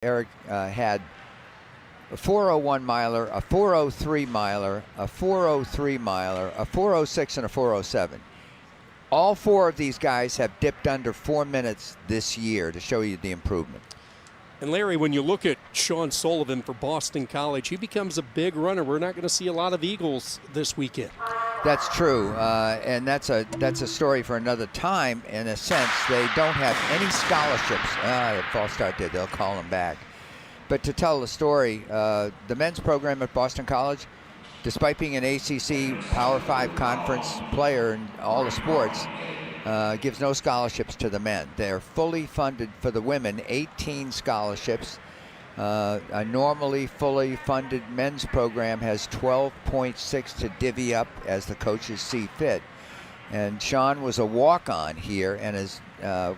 Eric had a 401 miler, a 403 miler, a 403 miler, a 406, and a 407. All four of these guys have dipped under 4 minutes this year to show you the improvement. And Larry, when you look at Sean Sullivan for Boston College, he becomes a big runner. We're not going to see a lot of Eagles this weekend. That's true, and that's a story for another time. In a sense, they don't have any scholarships. False start there. They'll call them back. But to tell the story, the men's program at Boston College, despite being an ACC Power 5 conference player in all the sports, gives no scholarships to the men. They're fully funded for the women, 18 scholarships. A normally fully funded men's program has 12.6 to divvy up as the coaches see fit. And Sean was a walk-on here, and is,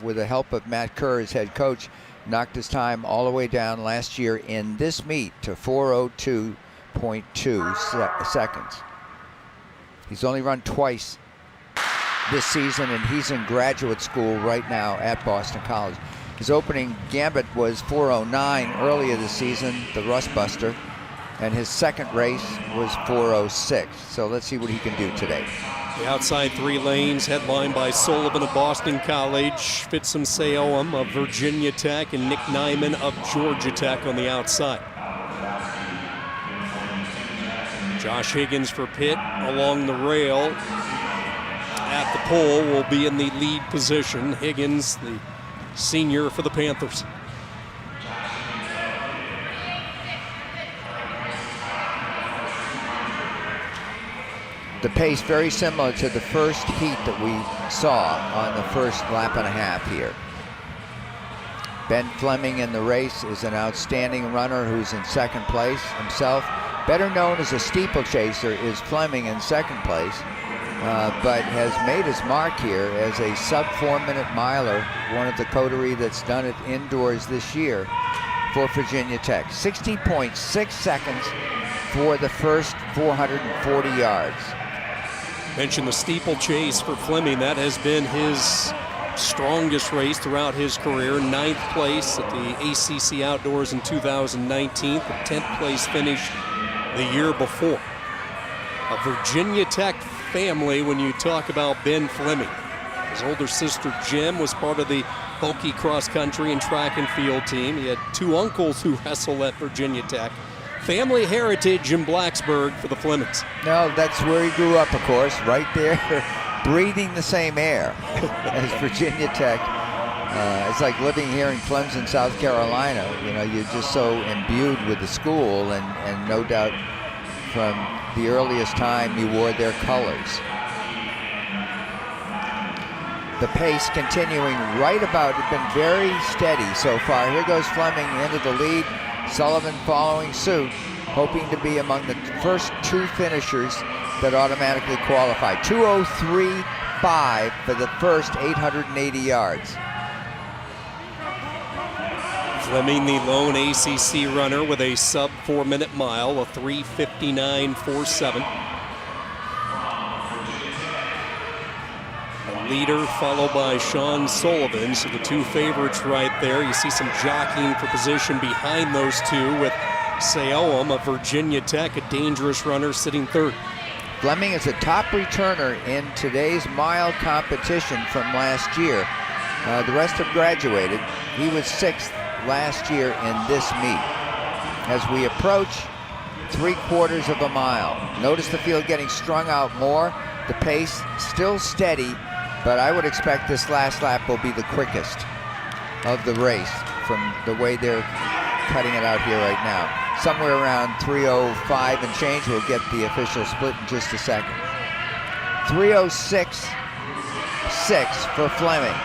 with the help of Matt Kerr, his head coach, knocked his time all the way down last year in this meet to 4:02.2 seconds. He's only run twice this season, and he's in graduate school right now at Boston College. His opening gambit was 4:09 earlier this season, the Rust Buster, and his second race was 4:06. So let's see what he can do today. The outside three lanes, headlined by Sullivan of Boston College, Fitsum SEYOUM of Virginia Tech, and Nick Nyman of Georgia Tech on the outside. Josh Higgins for Pitt along the rail at the pole will be in the lead position. Higgins, the senior for the Panthers. The pace very similar to the first heat that we saw on the first lap and a half here. Ben Fleming in the race is an outstanding runner who's in second place himself. Better known as a steeplechaser is Fleming in second place, but has made his mark here as a sub-4-minute miler, one of the coterie that's done it indoors this year for Virginia Tech. 60.6 seconds for the first 440 yards. Mentioned the steeplechase for Fleming. That has been his strongest race throughout his career. 9th place at the ACC Outdoors in 2019. The 10th place finish the year before. A Virginia Tech family when you talk about Ben Fleming. His older sister Jim was part of the Hokie cross country and track and field team. He had two uncles who wrestle at Virginia Tech. Family heritage in Blacksburg for the Flemings. No, that's where he grew up, of course, right there, breathing the same air as Virginia Tech. It's like living here in Clemson, South Carolina. You know, you're just so imbued with the school, and no doubt from the earliest time you wore their colors. The pace continuing right about, it's been very steady so far. Here goes Fleming into the lead. Sullivan following suit, hoping to be among the first two finishers that automatically qualify. 2:03.5 for the first 880 yards. Fleming, the lone ACC runner with a sub-4-minute mile, a 3:59.47. Leader followed by Sean Sullivan, so the two favorites right there. You see some jockeying for position behind those two with SEYOUM of Virginia Tech, a dangerous runner, sitting third. Fleming is a top returner in today's mile competition from last year. The rest have graduated. He was 6th last year in this meet. As we approach 3/4 of a mile, notice the field getting strung out more. The pace still steady, but I would expect this last lap will be the quickest of the race from the way they're cutting it out here right now. Somewhere around 3:05 and change. We'll get the official split in just a second. 3:06.6 for Fleming.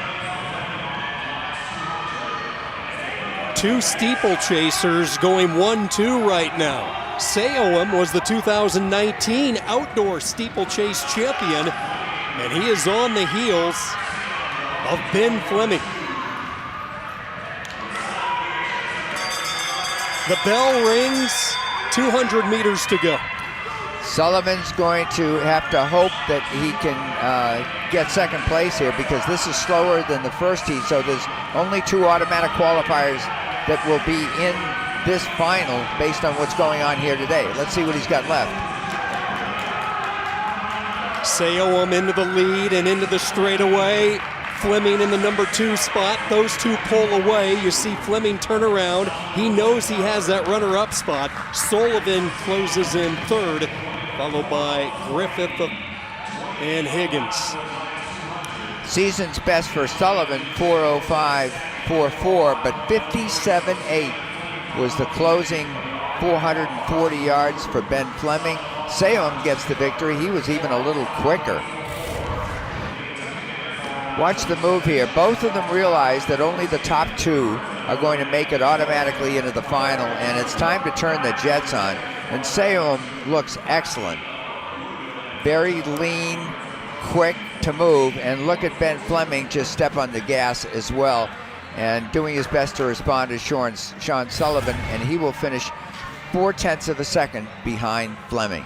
Two steeplechasers going 1-2 right now. SEYOUM was the 2019 outdoor steeplechase champion, and he is on the heels of Ben Fleming. The bell rings, 200 meters to go. Sullivan's going to have to hope that he can get second place here, because this is slower than the first heat, so there's only 2 automatic qualifiers that will be in this final based on what's going on here today. Let's see what he's got left. SEYOUM into the lead and into the straightaway. Fleming in the number 2 spot. Those two pull away. You see Fleming turn around. He knows he has that runner-up spot. Sullivan closes in 3rd, followed by Griffith and Higgins. Season's best for Sullivan, 4:05.44, but 57.8 was the closing 440 yards for Ben Fleming. SEYOUM gets the victory. He was even a little quicker. Watch the move here. Both of them realize that only the top 2 are going to make it automatically into the final, and it's time to turn the jets on. And SEYOUM looks excellent. Very lean, quick to move, and look at Ben Fleming just step on the gas as well, and doing his best to respond to Sean Sullivan, and he will finish 0.4 seconds behind Fleming.